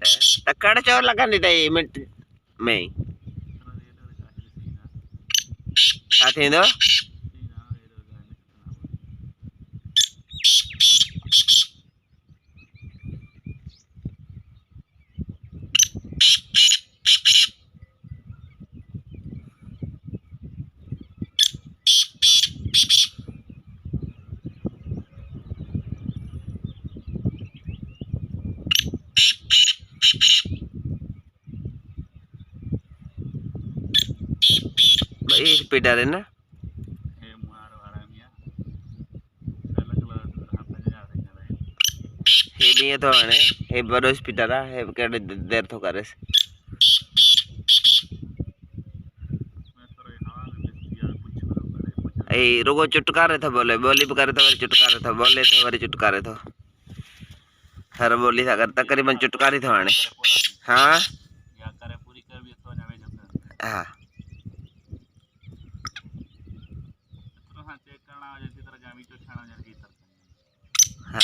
तकड़ चोर लगा नहीं था मिनट में साथी दो भाई स्पीडर है ना हे भी तो है हे बड़ो स्पीडर है के देर तो करे ए रोगो चुटकारे था बोले बोली करे तो चुटकारे था बोले थे वरी चुटकारे तो हर बोली था करता करीबन चुटकारी था वाणे हाँ हाँ हाँ